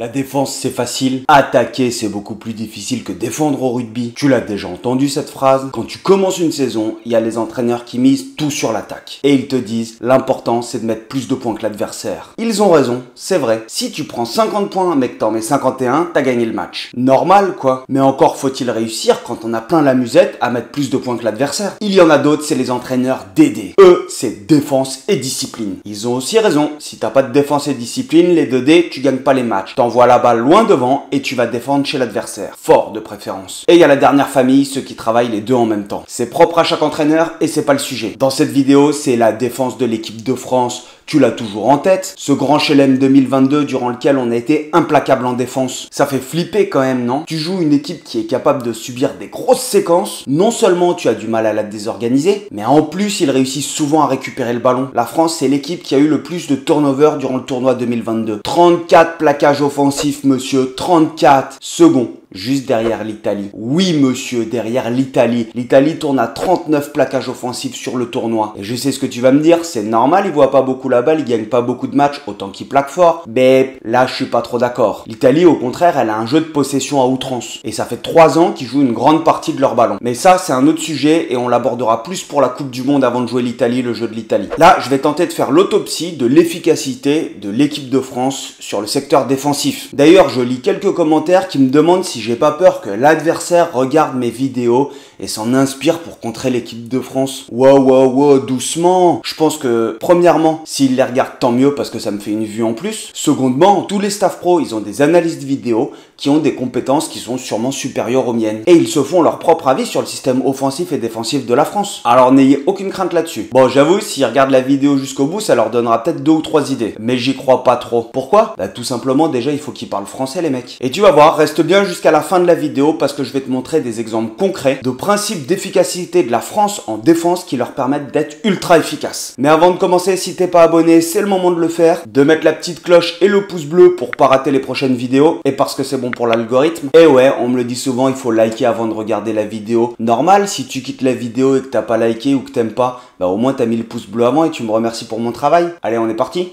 La défense c'est facile, attaquer c'est beaucoup plus difficile que défendre au rugby. Tu l'as déjà entendu cette phrase? Quand tu commences une saison, il y a les entraîneurs qui misent tout sur l'attaque. Et ils te disent, l'important c'est de mettre plus de points que l'adversaire. Ils ont raison, c'est vrai. Si tu prends 50 points mais que t'en mets 51, t'as gagné le match. Normal quoi. Mais encore faut-il réussir quand on a plein la musette à mettre plus de points que l'adversaire. Il y en a d'autres, c'est les entraîneurs DD. Eux, c'est défense et discipline. Ils ont aussi raison. Si t'as pas de défense et discipline, les 2D, tu gagnes pas les matchs. T'envoies la balle loin devant et tu vas défendre chez l'adversaire. Fort de préférence. Et il y a la dernière famille, ceux qui travaillent les deux en même temps. C'est propre à chaque entraîneur et c'est pas le sujet. Dans cette vidéo, c'est la défense de l'équipe de France. Tu l'as toujours en tête, ce grand chelem 2022 durant lequel on a été implacable en défense. Ça fait flipper quand même, non? Tu joues une équipe qui est capable de subir des grosses séquences. Non seulement tu as du mal à la désorganiser, mais en plus ils réussissent souvent à récupérer le ballon. La France, c'est l'équipe qui a eu le plus de turnover durant le tournoi 2022. 34 plaquages offensifs, monsieur, 34 secondes. Juste derrière l'Italie. Oui, monsieur, derrière l'Italie. L'Italie tourne à 39 plaquages offensifs sur le tournoi. Et je sais ce que tu vas me dire, c'est normal, il voit pas beaucoup la balle, il gagne pas beaucoup de matchs, autant qu'il plaque fort. Mais là, je suis pas trop d'accord. L'Italie, au contraire, elle a un jeu de possession à outrance. Et ça fait 3 ans qu'ils jouent une grande partie de leur ballon. Mais ça, c'est un autre sujet et on l'abordera plus pour la Coupe du Monde avant de jouer l'Italie, le jeu de l'Italie. Là, je vais tenter de faire l'autopsie de l'efficacité de l'équipe de France sur le secteur défensif. D'ailleurs, je lis quelques commentaires qui me demandent si j'ai pas peur que l'adversaire regarde mes vidéos et s'en inspire pour contrer l'équipe de France. Wow, doucement. Je pense que, premièrement, s'il les regarde, tant mieux parce que ça me fait une vue en plus. Secondement, tous les staff pro, ils ont des analystes vidéo qui ont des compétences qui sont sûrement supérieures aux miennes. Et ils se font leur propre avis sur le système offensif et défensif de la France. Alors n'ayez aucune crainte là-dessus. Bon, j'avoue, s'ils regardent la vidéo jusqu'au bout, ça leur donnera peut-être 2 ou 3 idées. Mais j'y crois pas trop. Pourquoi? Bah tout simplement, déjà, il faut qu'ils parlent français, les mecs. Et tu vas voir, reste bien jusqu'à la fin de la vidéo parce que je vais te montrer des exemples concrets de principes d'efficacité de la France en défense qui leur permettent d'être ultra efficaces. Mais avant de commencer, si t'es pas abonné, c'est le moment de le faire, de mettre la petite cloche et le pouce bleu pour pas rater les prochaines vidéos et parce que c'est bon pour l'algorithme. Et ouais, on me le dit souvent, il faut liker avant de regarder la vidéo. Normal, si tu quittes la vidéo et que t'as pas liké ou que t'aimes pas, bah au moins t'as mis le pouce bleu avant et tu me remercies pour mon travail. Allez, on est parti.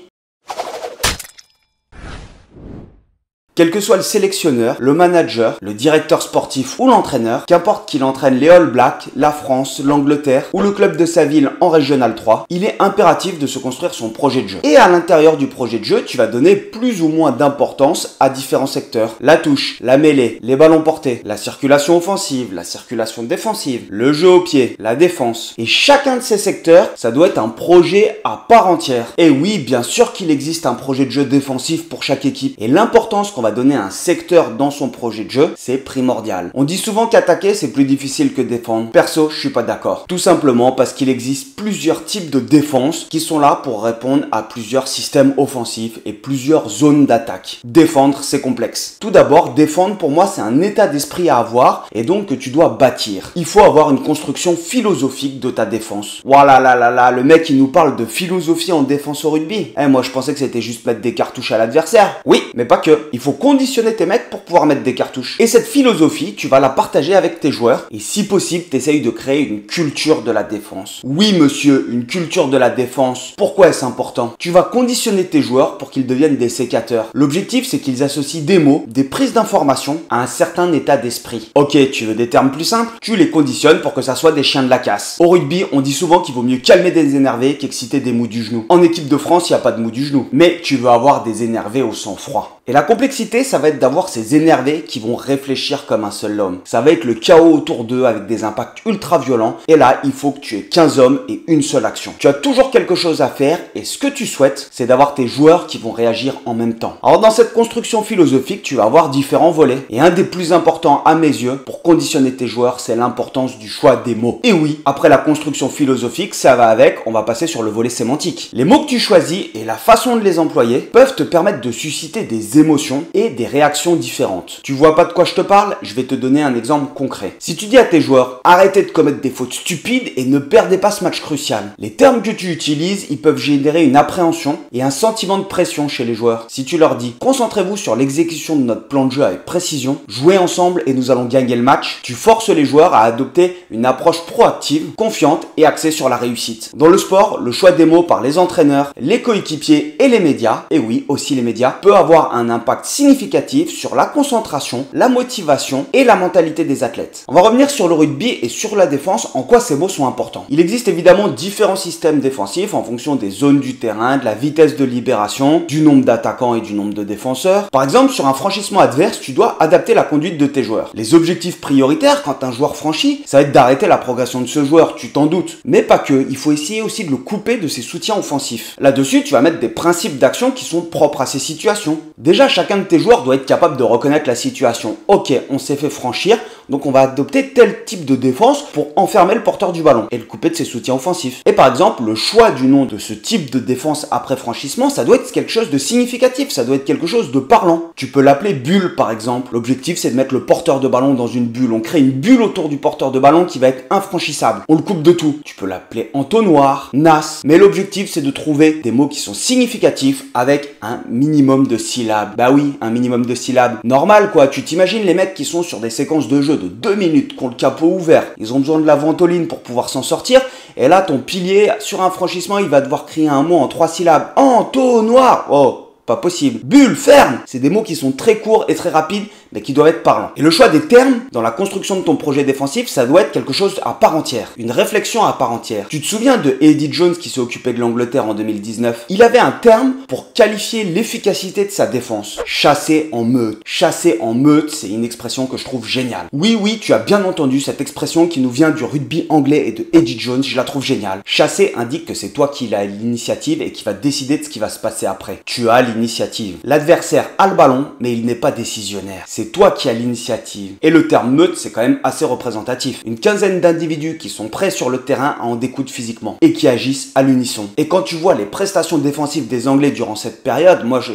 Quel que soit le sélectionneur, le manager, le directeur sportif ou l'entraîneur, qu'importe qu'il entraîne les All Blacks, la France, l'Angleterre ou le club de sa ville en Régional 3, il est impératif de se construire son projet de jeu. Et à l'intérieur du projet de jeu, tu vas donner plus ou moins d'importance à différents secteurs. La touche, la mêlée, les ballons portés, la circulation offensive, la circulation défensive, le jeu au pied, la défense. Et chacun de ces secteurs, ça doit être un projet à part entière. Et oui, bien sûr qu'il existe un projet de jeu défensif pour chaque équipe. Et l'importance qu'on va donner à un secteur dans son projet de jeu, c'est primordial. On dit souvent qu'attaquer c'est plus difficile que défendre. Perso, je suis pas d'accord. Tout simplement parce qu'il existe plusieurs types de défense qui sont là pour répondre à plusieurs systèmes offensifs et plusieurs zones d'attaque. Défendre, c'est complexe. Tout d'abord, défendre pour moi c'est un état d'esprit à avoir et donc que tu dois bâtir. Il faut avoir une construction philosophique de ta défense. Voilà là, le mec il nous parle de philosophie en défense au rugby. Moi je pensais que c'était juste mettre des cartouches à l'adversaire. Oui, mais pas que. Il faut conditionner tes mecs pour pouvoir mettre des cartouches. Et cette philosophie, tu vas la partager avec tes joueurs. Et si possible, t'essayes de créer une culture de la défense. Oui, monsieur, une culture de la défense. Pourquoi est-ce important? Tu vas conditionner tes joueurs pour qu'ils deviennent des sécateurs. L'objectif, c'est qu'ils associent des mots, des prises d'informations à un certain état d'esprit. Ok, tu veux des termes plus simples? Tu les conditionnes pour que ça soit des chiens de la casse. Au rugby, on dit souvent qu'il vaut mieux calmer des énervés qu'exciter des mous du genou. En équipe de France, il n'y a pas de mous du genou. Mais tu veux avoir des énervés au sang-froid. Et la complexité, ça va être d'avoir ces énervés qui vont réfléchir comme un seul homme. Ça va être le chaos autour d'eux avec des impacts ultra violents. Et là, il faut que tu aies 15 hommes et une seule action. Tu as toujours quelque chose à faire et ce que tu souhaites, c'est d'avoir tes joueurs qui vont réagir en même temps. Alors dans cette construction philosophique, tu vas avoir différents volets. Et un des plus importants à mes yeux pour conditionner tes joueurs, c'est l'importance du choix des mots. Et oui, après la construction philosophique, ça va avec, on va passer sur le volet sémantique. Les mots que tu choisis et la façon de les employer peuvent te permettre de susciter des émotions et des réactions différentes. Tu vois pas de quoi je te parle? Je vais te donner un exemple concret. Si tu dis à tes joueurs, arrêtez de commettre des fautes stupides et ne perdez pas ce match crucial. Les termes que tu utilises, ils peuvent générer une appréhension et un sentiment de pression chez les joueurs. Si tu leur dis, concentrez-vous sur l'exécution de notre plan de jeu avec précision, jouez ensemble et nous allons gagner le match, tu forces les joueurs à adopter une approche proactive, confiante et axée sur la réussite. Dans le sport, le choix des mots par les entraîneurs, les coéquipiers et les médias, et oui, aussi les médias, peut avoir un impact significatif significative sur la concentration, la motivation et la mentalité des athlètes. On va revenir sur le rugby et sur la défense, en quoi ces mots sont importants. Il existe évidemment différents systèmes défensifs en fonction des zones du terrain, de la vitesse de libération, du nombre d'attaquants et du nombre de défenseurs. Par exemple, sur un franchissement adverse, tu dois adapter la conduite de tes joueurs. Les objectifs prioritaires quand un joueur franchit, ça va être d'arrêter la progression de ce joueur, tu t'en doutes. Mais pas que, il faut essayer aussi de le couper de ses soutiens offensifs. Là-dessus, tu vas mettre des principes d'action qui sont propres à ces situations. Déjà, chacun de tes joueurs doit être capable de reconnaître la situation. Ok, on s'est fait franchir, donc on va adopter tel type de défense pour enfermer le porteur du ballon et le couper de ses soutiens offensifs. Et par exemple, le choix du nom de ce type de défense après franchissement, ça doit être quelque chose de significatif, ça doit être quelque chose de parlant. Tu peux l'appeler bulle par exemple. L'objectif c'est de mettre le porteur de ballon dans une bulle. On crée une bulle autour du porteur de ballon qui va être infranchissable. On le coupe de tout. Tu peux l'appeler entonnoir, nas, mais l'objectif c'est de trouver des mots qui sont significatifs avec un minimum de syllabes. Bah oui, un minimum de syllabes. Normal quoi, tu t'imagines les mecs qui sont sur des séquences de jeu de 2 minutes, qui ont le capot ouvert, ils ont besoin de la ventoline pour pouvoir s'en sortir, et là ton pilier sur un franchissement il va devoir crier un mot en 3 syllabes. Entonnoir. Oh, pas possible. Bulle, ferme. C'est des mots qui sont très courts et très rapides, mais qui doivent être parlants. Et le choix des termes dans la construction de ton projet défensif, ça doit être quelque chose à part entière. Une réflexion à part entière. Tu te souviens de Eddie Jones qui s'est occupé de l'Angleterre en 2019? Il avait un terme pour qualifier l'efficacité de sa défense. Chasser en meute. Chasser en meute, c'est une expression que je trouve géniale. Oui, tu as bien entendu cette expression qui nous vient du rugby anglais et de Eddie Jones, je la trouve géniale. Chasser indique que c'est toi qui as l'initiative et qui va décider de ce qui va se passer après. Tu as l'initiative. L'adversaire a le ballon, mais il n'est pas décisionnaire. C'est toi qui as l'initiative. Et le terme meute, c'est quand même assez représentatif. Une quinzaine d'individus qui sont prêts sur le terrain à en découdre physiquement et qui agissent à l'unisson. Et quand tu vois les prestations défensives des Anglais durant cette période, moi je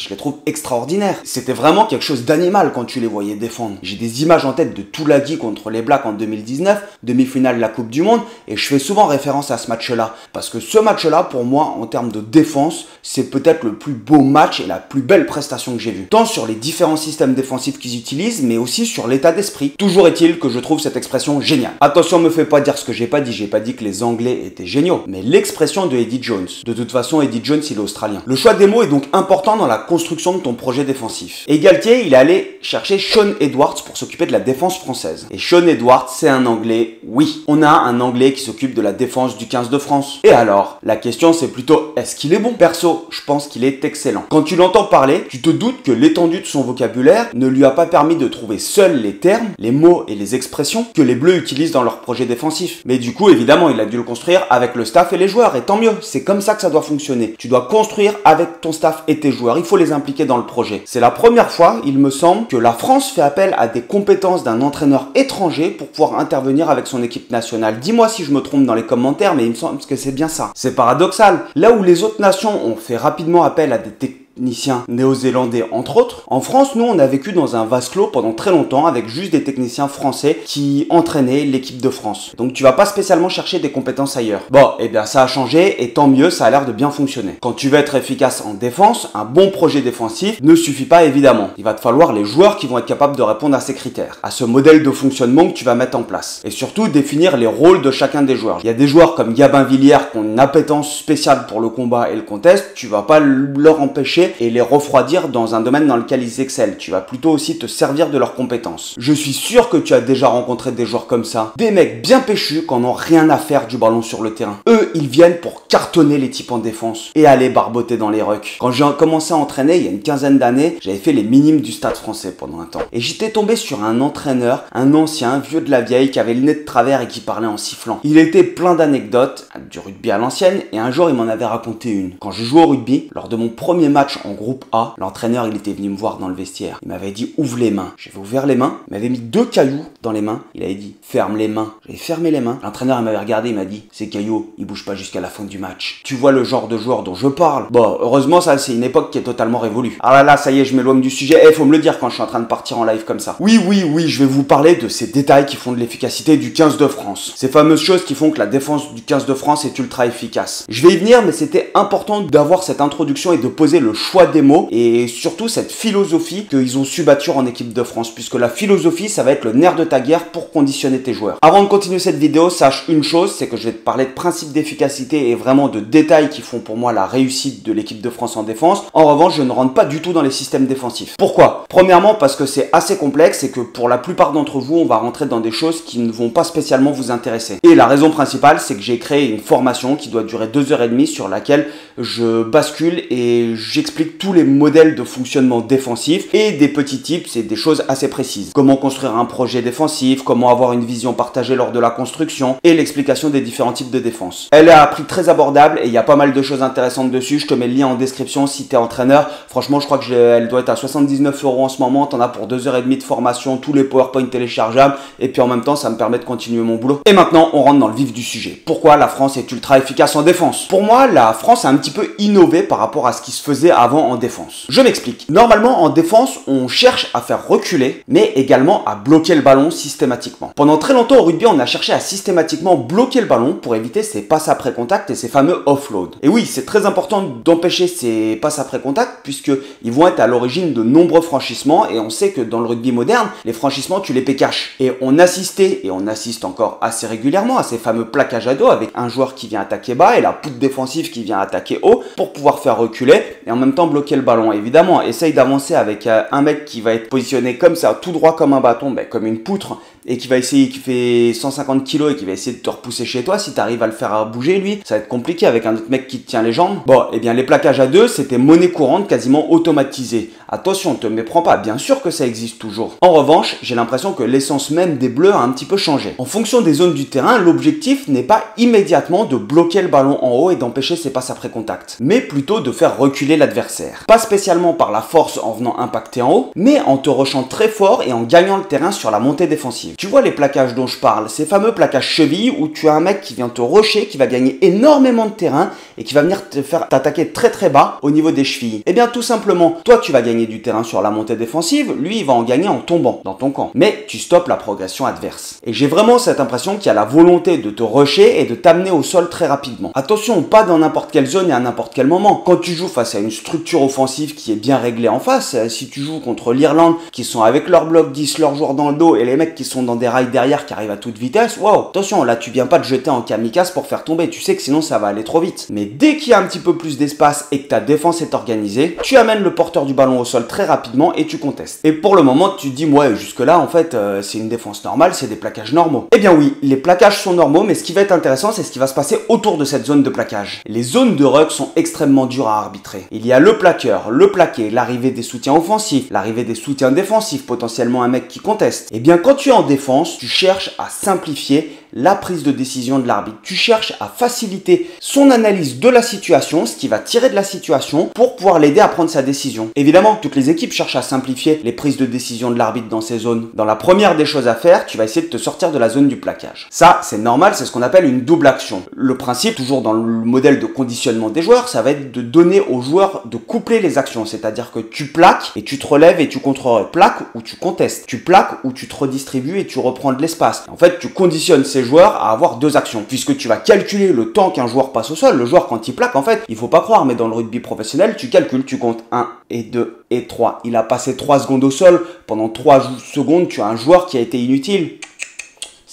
les trouve extraordinaires. C'était vraiment quelque chose d'animal quand tu les voyais défendre. J'ai des images en tête de Tulagi contre les Blacks en 2019, demi-finale de la Coupe du Monde, et je fais souvent référence à ce match-là. Parce que ce match-là, pour moi, en termes de défense, c'est peut-être le plus beau match et la plus belle prestation que j'ai vue. Tant sur les différents systèmes défensifs qu'ils utilisent, mais aussi sur l'état d'esprit. Toujours est-il que je trouve cette expression géniale. Attention, me fais pas dire ce que j'ai pas dit que les Anglais étaient géniaux, mais l'expression de Eddie Jones. De toute façon, Eddie Jones, il est australien. Le choix des mots est donc important dans la construction de ton projet défensif. Et Galtier, il est allé chercher Shaun Edwards pour s'occuper de la défense française. Et Shaun Edwards, c'est un Anglais, oui. On a un Anglais qui s'occupe de la défense du 15 de France. Et alors, la question c'est plutôt, est-ce qu'il est bon? Perso, je pense qu'il est excellent. Quand tu l'entends parler, tu te doutes que l'étendue de son vocabulaire ne lui a pas permis de trouver seuls les termes, les mots et les expressions que les Bleus utilisent dans leur projet défensif. Mais du coup, évidemment, il a dû le construire avec le staff et les joueurs, et tant mieux, c'est comme ça que ça doit fonctionner. Tu dois construire avec ton staff et tes joueurs, il faut les impliquer dans le projet. C'est la première fois, il me semble, que la France fait appel à des compétences d'un entraîneur étranger pour pouvoir intervenir avec son équipe nationale. Dis-moi si je me trompe dans les commentaires, mais il me semble que c'est bien ça. C'est paradoxal. Là où les autres nations ont fait rapidement appel à des techniciens néo-zélandais entre autres, en France, nous on a vécu dans un vase clos pendant très longtemps avec juste des techniciens français qui entraînaient l'équipe de France. Donc tu vas pas spécialement chercher des compétences ailleurs. Bon, et bien ça a changé et tant mieux, ça a l'air de bien fonctionner. Quand tu veux être efficace en défense, un bon projet défensif ne suffit pas évidemment. Il va te falloir les joueurs qui vont être capables de répondre à ces critères, à ce modèle de fonctionnement que tu vas mettre en place. Et surtout définir les rôles de chacun des joueurs. Il y a des joueurs comme Gabin Villière qui ont une appétence spéciale pour le combat et le contest, tu vas pas leur empêcher et les refroidir dans un domaine dans lequel ils excellent. Tu vas plutôt aussi te servir de leurs compétences. Je suis sûr que tu as déjà rencontré des joueurs comme ça. Des mecs bien péchus qui en ont rien à faire du ballon sur le terrain. Eux, ils viennent pour cartonner les types en défense et aller barboter dans les rucks. Quand j'ai commencé à entraîner il y a une quinzaine d'années, j'avais fait les minimes du Stade Français pendant un temps. Et j'étais tombé sur un entraîneur, un ancien, vieux de la vieille, qui avait le nez de travers et qui parlait en sifflant. Il était plein d'anecdotes, du rugby à l'ancienne, et un jour il m'en avait raconté une. Quand je jouais au rugby, lors de mon premier match en groupe A, l'entraîneur il était venu me voir dans le vestiaire. Il m'avait dit ouvre les mains. J'avais ouvert les mains, il m'avait mis 2 cailloux dans les mains. Il avait dit ferme les mains. J'avais fermé les mains. L'entraîneur il m'avait regardé, il m'a dit ces cailloux ils bougent pas jusqu'à la fin du match. Tu vois le genre de joueur dont je parle. Bon, heureusement ça c'est une époque qui est totalement révolue. Ah là, ça y est, je m'éloigne du sujet. Faut me le dire quand je suis en train de partir en live comme ça. Oui, je vais vous parler de ces détails qui font de l'efficacité du 15 de France. Ces fameuses choses qui font que la défense du 15 de France est ultra efficace. Je vais y venir, mais c'était important d'avoir cette introduction et de poser le choix des mots et surtout cette philosophie qu'ils ont su bâtir en équipe de France, puisque la philosophie, ça va être le nerf de ta guerre pour conditionner tes joueurs. Avant de continuer cette vidéo, sache une chose, c'est que je vais te parler de principes d'efficacité et vraiment de détails qui font pour moi la réussite de l'équipe de France en défense. En revanche, je ne rentre pas du tout dans les systèmes défensifs. Pourquoi? Premièrement, parce que c'est assez complexe et que pour la plupart d'entre vous, on va rentrer dans des choses qui ne vont pas spécialement vous intéresser. Et la raison principale, c'est que j'ai créé une formation qui doit durer 2h30 sur laquelle je bascule et j'explique tous les modèles de fonctionnement défensif et des petits tips et des choses assez précises. Comment construire un projet défensif, comment avoir une vision partagée lors de la construction et l'explication des différents types de défense. Elle est à prix très abordable et il y a pas mal de choses intéressantes dessus. Je te mets le lien en description si tu es entraîneur. Franchement, je crois que elle doit être à 79 € en ce moment. Tu en as pour 2h30 de formation, tous les PowerPoint téléchargeables et puis en même temps, ça me permet de continuer mon boulot. Et maintenant, on rentre dans le vif du sujet. Pourquoi la France est ultra efficace en défense? Pour moi, la France a un petit peu innové par rapport à ce qui se faisait avant en défense. Je m'explique. Normalement, en défense, on cherche à faire reculer, mais également à bloquer le ballon systématiquement. Pendant très longtemps au rugby, on a cherché à systématiquement bloquer le ballon pour éviter ces passes après contact et ces fameux offload. Et oui, c'est très important d'empêcher ces passes après contact puisqu'ils vont être à l'origine de nombreux franchissements et on sait que dans le rugby moderne, les franchissements, tu les paies cash. Et on assistait, et on assiste encore assez régulièrement à ces fameux plaquages à dos avec un joueur qui vient attaquer bas et la poutre défensive qui vient attaquer haut pour pouvoir faire reculer et en même temps bloquer le ballon. Évidemment, essaye d'avancer avec un mec qui va être positionné comme ça, tout droit comme un bâton, comme une poutre, et qui va essayer, qui fait 150 kg et qui va essayer de te repousser chez toi. Si tu arrives à le faire bouger, lui, ça va être compliqué avec un autre mec qui te tient les jambes. Bon, et bien les plaquages à deux, c'était monnaie courante, quasiment automatisée. Attention, te méprends pas, bien sûr que ça existe toujours. En revanche, j'ai l'impression que l'essence même des Bleus a un petit peu changé. En fonction des zones du terrain, l'objectif n'est pas immédiatement de bloquer le ballon en haut et d'empêcher ses passes après contact, mais plutôt de faire reculer l'adversaire. Pas spécialement par la force en venant impacter en haut, mais en te rushant très fort et en gagnant le terrain sur la montée défensive. Tu vois les plaquages dont je parle, ces fameux plaquages chevilles où tu as un mec qui vient te rusher, qui va gagner énormément de terrain et qui va venir te faire t'attaquer très très bas au niveau des chevilles. Et bien tout simplement, toi tu vas gagner du terrain sur la montée défensive, lui il va en gagner en tombant dans ton camp. Mais tu stoppes la progression adverse. Et j'ai vraiment cette impression qu'il y a la volonté de te rusher et de t'amener au sol très rapidement. Attention, pas dans n'importe quelle zone et à n'importe quel moment. Quand tu joues face à une structure offensive qui est bien réglée en face, si tu joues contre l'Irlande qui sont avec leur bloc 10, leur joueur dans le dos et les mecs qui sont dans des rails derrière qui arrivent à toute vitesse, waouh, attention, là tu viens pas te jeter en kamikaze pour faire tomber, tu sais que sinon ça va aller trop vite. Mais dès qu'il y a un petit peu plus d'espace et que ta défense est organisée, tu amènes le porteur du ballon au sol très rapidement et tu contestes. Et pour le moment, tu te dis, ouais, jusque là en fait, c'est une défense normale, c'est des plaquages normaux. Eh bien oui, les plaquages sont normaux, mais ce qui va être intéressant, c'est ce qui va se passer autour de cette zone de plaquage. Les zones de ruck sont extrêmement dures à arbitrer. Il y a le plaqueur, le plaqué, l'arrivée des soutiens offensifs, l'arrivée des soutiens défensifs, potentiellement un mec qui conteste. Eh bien quand tu es en défense, tu cherches à simplifier la prise de décision de l'arbitre. Tu cherches à faciliter son analyse de la situation, ce qui va tirer de la situation pour pouvoir l'aider à prendre sa décision. Évidemment, toutes les équipes cherchent à simplifier les prises de décision de l'arbitre dans ces zones. Dans la première des choses à faire, tu vas essayer de te sortir de la zone du plaquage. Ça, c'est normal, c'est ce qu'on appelle une double action. Le principe, toujours dans le modèle de conditionnement des joueurs, ça va être de donner aux joueurs de coupler les actions. C'est-à-dire que tu plaques et tu te relèves et tu contrôles. Plaques ou tu contestes. Tu plaques ou tu te redistribues et tu reprends de l'espace. En fait, tu conditionnes ces joueurs à avoir deux actions, puisque tu vas calculer le temps qu'un joueur passe au sol. Le joueur, quand il plaque, en fait, il faut pas croire, mais dans le rugby professionnel, tu calcules, tu comptes 1 et 2 et 3. Il a passé 3 secondes au sol, pendant 3 secondes, tu as un joueur qui a été inutile.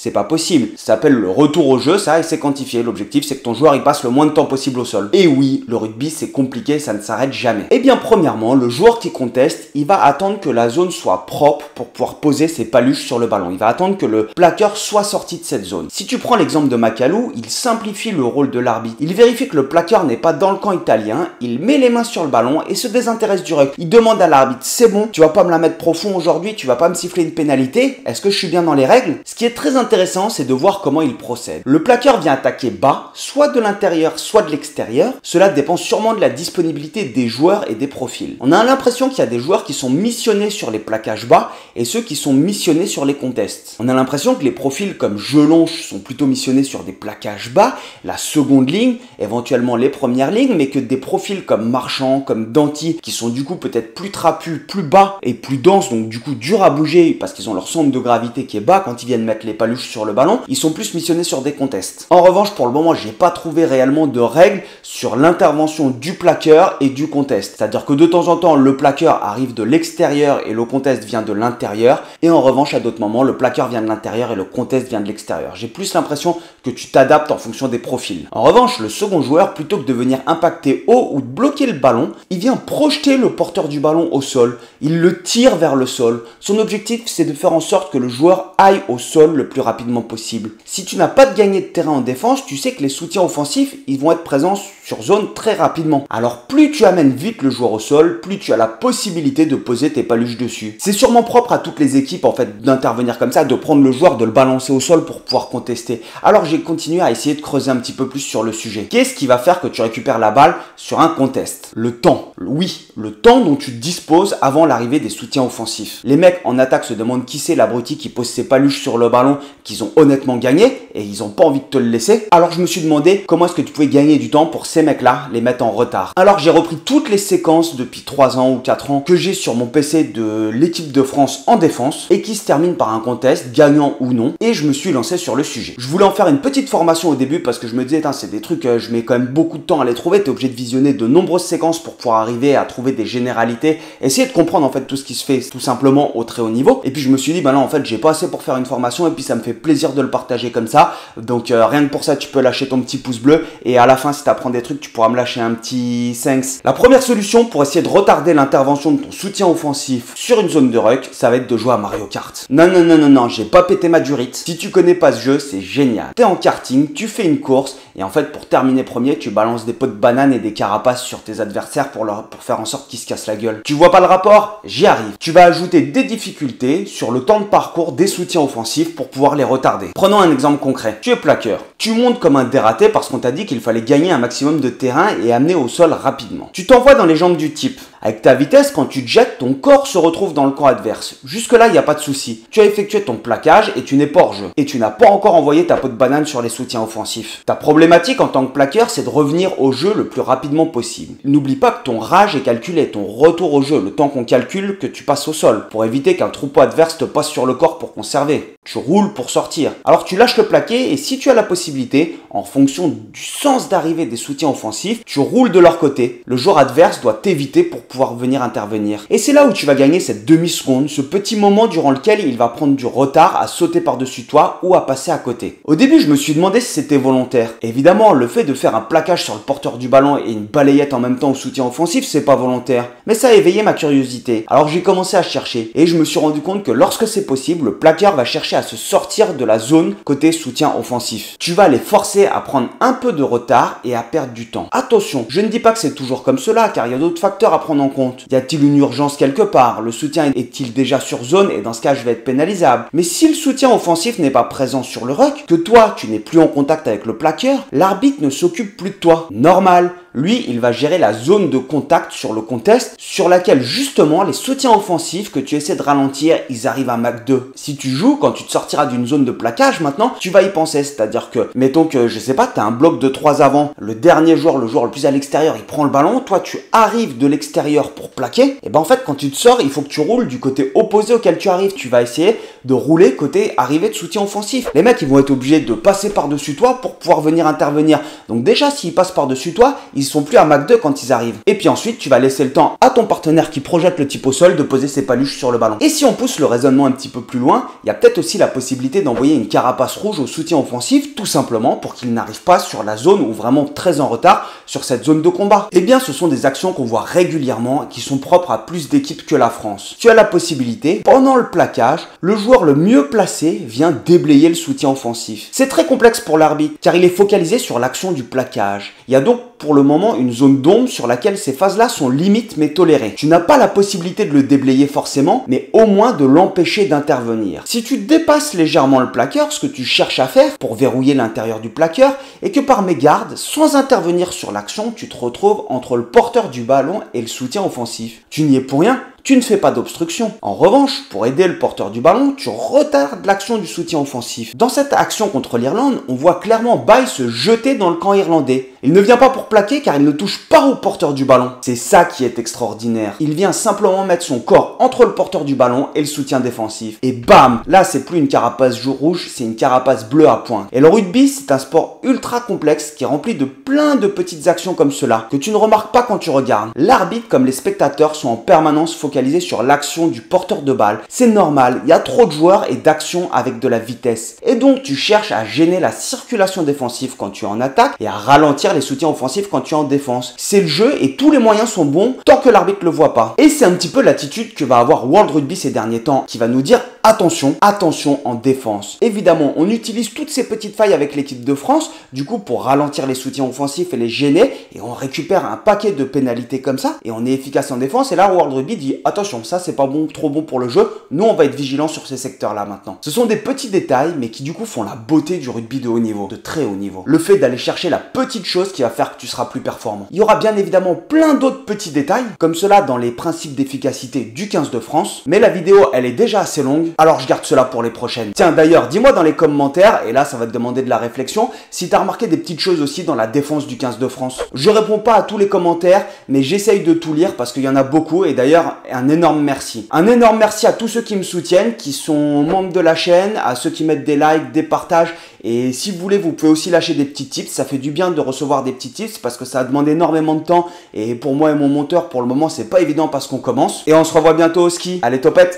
C'est pas possible. Ça s'appelle le retour au jeu, ça, et c'est quantifié. L'objectif, c'est que ton joueur, il passe le moins de temps possible au sol. Et oui, le rugby, c'est compliqué, ça ne s'arrête jamais. Eh bien, premièrement, le joueur qui conteste, il va attendre que la zone soit propre pour pouvoir poser ses paluches sur le ballon. Il va attendre que le plaqueur soit sorti de cette zone. Si tu prends l'exemple de Macalou, il simplifie le rôle de l'arbitre. Il vérifie que le plaqueur n'est pas dans le camp italien, il met les mains sur le ballon et se désintéresse du ruck. Il demande à l'arbitre, c'est bon, tu vas pas me la mettre profond aujourd'hui, tu vas pas me siffler une pénalité, est-ce que je suis bien dans les règles? Ce qui est très intéressant, c'est de voir comment il procède. Le plaqueur vient attaquer bas, soit de l'intérieur, soit de l'extérieur. Cela dépend sûrement de la disponibilité des joueurs et des profils. On a l'impression qu'il y a des joueurs qui sont missionnés sur les plaquages bas et ceux qui sont missionnés sur les contests. On a l'impression que les profils comme Jelonche sont plutôt missionnés sur des plaquages bas, la seconde ligne, éventuellement les premières lignes, mais que des profils comme Marchand, comme Danty, qui sont du coup peut-être plus trapus, plus bas et plus denses, donc du coup durs à bouger parce qu'ils ont leur centre de gravité qui est bas quand ils viennent mettre les paluches paluches sur le ballon, ils sont plus missionnés sur des contests. En revanche, pour le moment, j'ai pas trouvé réellement de règles sur l'intervention du plaqueur et du contest. C'est-à-dire que de temps en temps, le plaqueur arrive de l'extérieur et le contest vient de l'intérieur. Et en revanche, à d'autres moments, le plaqueur vient de l'intérieur et le contest vient de l'extérieur. J'ai plus l'impression que tu t'adaptes en fonction des profils. En revanche, le second joueur, plutôt que de venir impacter haut ou de bloquer le ballon, il vient projeter le porteur du ballon au sol. Il le tire vers le sol. Son objectif, c'est de faire en sorte que le joueur aille au sol le plus rapidement possible. Si tu n'as pas de gagné de terrain en défense, tu sais que les soutiens offensifs, ils vont être présents sur zone très rapidement. Alors plus tu amènes vite le joueur au sol, plus tu as la possibilité de poser tes paluches dessus. C'est sûrement propre à toutes les équipes en fait d'intervenir comme ça, de prendre le joueur, de le balancer au sol pour pouvoir contester. Alors j'ai continué à essayer de creuser un petit peu plus sur le sujet. Qu'est-ce qui va faire que tu récupères la balle sur un contest? Le temps. Oui, le temps dont tu disposes avant l'arrivée des soutiens offensifs. Les mecs en attaque se demandent qui c'est l'abruti qui pose ses paluches sur le ballon qu'ils ont honnêtement gagné et ils n'ont pas envie de te le laisser. Alors je me suis demandé comment est-ce que tu pouvais gagner du temps pour ces mecs-là, les mettre en retard. Alors j'ai repris toutes les séquences depuis 3 ans ou 4 ans que j'ai sur mon PC de l'équipe de France en défense et qui se terminent par un contest, gagnant ou non, et je me suis lancé sur le sujet. Je voulais en faire une petite formation au début parce que je me disais, c'est des trucs, je mets quand même beaucoup de temps à les trouver, t'es obligé de visionner de nombreuses séquences pour pouvoir arriver à trouver des généralités, essayer de comprendre en fait tout ce qui se fait tout simplement au très haut niveau. Et puis je me suis dit, bah non, en fait j'ai pas assez pour faire une formation et puis ça me fait plaisir de le partager comme ça. Donc rien que pour ça, tu peux lâcher ton petit pouce bleu et à la fin, si tu apprends des trucs, tu pourras me lâcher un petit thanks. La première solution pour essayer de retarder l'intervention de ton soutien offensif sur une zone de ruck, ça va être de jouer à Mario Kart. Non, j'ai pas pété ma durite. Si tu connais pas ce jeu, c'est génial. T'es en karting, tu fais une course et en fait pour terminer premier, tu balances des pots de banane et des carapaces sur tes adversaires pour faire en sorte qu'ils se cassent la gueule. Tu vois pas le rapport? J'y arrive. Tu vas ajouter des difficultés sur le temps de parcours des soutiens offensifs pour pouvoir les retarder. Prenons un exemple concret. Tu es plaqueur. Tu montes comme un dératé parce qu'on t'a dit qu'il fallait gagner un maximum de terrain et amener au sol rapidement. Tu t'envoies dans les jambes du type. Avec ta vitesse, quand tu te jettes, ton corps se retrouve dans le camp adverse. Jusque-là, il n'y a pas de souci. Tu as effectué ton plaquage et tu n'es pas hors jeu. Et tu n'as pas encore envoyé ta peau de banane sur les soutiens offensifs. Ta problématique en tant que plaqueur, c'est de revenir au jeu le plus rapidement possible. N'oublie pas que ton rage est calculé, ton retour au jeu, le temps qu'on calcule que tu passes au sol, pour éviter qu'un troupeau adverse te passe sur le corps pour conserver. Tu roules pour sortir. Alors tu lâches le plaqué et si tu as la possibilité, en fonction du sens d'arrivée des soutiens offensifs, tu roules de leur côté. Le joueur adverse doit t'éviter pour pouvoir venir intervenir. Et c'est là où tu vas gagner cette demi-seconde, ce petit moment durant lequel il va prendre du retard à sauter par-dessus toi ou à passer à côté. Au début, je me suis demandé si c'était volontaire. Évidemment, le fait de faire un plaquage sur le porteur du ballon et une balayette en même temps au soutien offensif, c'est pas volontaire. Mais ça a éveillé ma curiosité. Alors j'ai commencé à chercher et je me suis rendu compte que lorsque c'est possible, le plaqueur va chercher à se sortir de la zone côté soutien offensif. Tu vas les forcer à prendre un peu de retard et à perdre du temps. Attention, je ne dis pas que c'est toujours comme cela car il y a d'autres facteurs à prendre en compte. Y a-t-il une urgence quelque part? Le soutien est-il déjà sur zone et dans ce cas je vais être pénalisable? Mais si le soutien offensif n'est pas présent sur le ruck, que toi tu n'es plus en contact avec le plaqueur, l'arbitre ne s'occupe plus de toi. Normal. Lui, il va gérer la zone de contact sur le contest sur laquelle justement les soutiens offensifs que tu essaies de ralentir, ils arrivent à Mach 2. Si tu joues, quand tu te sortiras d'une zone de plaquage maintenant, tu vas y penser. C'est-à-dire que, mettons que, je sais pas, tu as un bloc de 3 avant, le dernier joueur, le joueur le plus à l'extérieur, il prend le ballon, toi tu arrives de l'extérieur pour plaquer, et ben en fait quand tu te sors, il faut que tu roules du côté opposé auquel tu arrives. Tu vas essayer de rouler côté arrivée de soutien offensif. Les mecs, ils vont être obligés de passer par-dessus toi pour pouvoir venir intervenir. Donc déjà, s'ils passent par-dessus toi, ils sont plus à Mach 2 quand ils arrivent. Et puis ensuite, tu vas laisser le temps à ton partenaire qui projette le type au sol de poser ses paluches sur le ballon. Et si on pousse le raisonnement un petit peu plus loin, il y a peut-être aussi la possibilité d'envoyer une carapace rouge au soutien offensif, tout simplement pour qu'il n'arrive pas sur la zone ou vraiment très en retard sur cette zone de combat. Eh bien, ce sont des actions qu'on voit régulièrement et qui sont propres à plus d'équipes que la France. Tu as la possibilité, pendant le plaquage, le joueur le mieux placé vient déblayer le soutien offensif. C'est très complexe pour l'arbitre, car il est focalisé sur l'action du plaquage. Il y a donc pour le moment une zone d'ombre sur laquelle ces phases-là sont limites mais tolérées. Tu n'as pas la possibilité de le déblayer forcément, mais au moins de l'empêcher d'intervenir. Si tu dépasses légèrement le plaqueur, ce que tu cherches à faire pour verrouiller l'intérieur du plaqueur, et que par mégarde, sans intervenir sur l'action, tu te retrouves entre le porteur du ballon et le soutien offensif. Tu n'y es pour rien. tu ne fais pas d'obstruction. En revanche, pour aider le porteur du ballon, tu retardes l'action du soutien offensif. Dans cette action contre l'Irlande, on voit clairement Baye se jeter dans le camp irlandais. Il ne vient pas pour plaquer car il ne touche pas au porteur du ballon. C'est ça qui est extraordinaire. Il vient simplement mettre son corps entre le porteur du ballon et le soutien défensif. Et bam, là c'est plus une carapace rouge, c'est une carapace bleue à pointe. Et le rugby, c'est un sport ultra complexe qui est rempli de plein de petites actions comme cela que tu ne remarques pas quand tu regardes. L'arbitre comme les spectateurs sont en permanence focalisés sur l'action du porteur de balle. C'est normal, il y a trop de joueurs et d'actions avec de la vitesse. Et donc tu cherches à gêner la circulation défensive quand tu es en attaque et à ralentir les soutiens offensifs quand tu es en défense. C'est le jeu et tous les moyens sont bons tant que l'arbitre le voit pas. Et c'est un petit peu l'attitude que va avoir World Rugby ces derniers temps qui va nous dire attention, attention en défense. Évidemment, on utilise toutes ces petites failles avec l'équipe de France, du coup pour ralentir les soutiens offensifs et les gêner, et on récupère un paquet de pénalités comme ça, et on est efficace en défense, et là World Rugby dit attention, ça c'est pas bon, trop bon pour le jeu, nous on va être vigilants sur ces secteurs-là maintenant. Ce sont des petits détails, mais qui du coup font la beauté du rugby de haut niveau, de très haut niveau. Le fait d'aller chercher la petite chose qui va faire que tu seras plus performant. Il y aura bien évidemment plein d'autres petits détails, comme cela dans les principes d'efficacité du 15 de France, mais la vidéo elle est déjà assez longue, alors je garde cela pour les prochaines. Tiens d'ailleurs, dis-moi dans les commentaires, et là ça va te demander de la réflexion, si tu as remarqué des petites choses aussi dans la défense du 15 de France. Je réponds pas à tous les commentaires, mais j'essaye de tout lire parce qu'il y en a beaucoup, et d'ailleurs un énorme merci. Un énorme merci à tous ceux qui me soutiennent, qui sont membres de la chaîne, à ceux qui mettent des likes, des partages, et si vous voulez, vous pouvez aussi lâcher des petits tips, ça fait du bien de recevoir des petits tips parce que ça demande énormément de temps, et pour moi et mon monteur, pour le moment, c'est pas évident parce qu'on commence. Et on se revoit bientôt au ski. Allez, topette!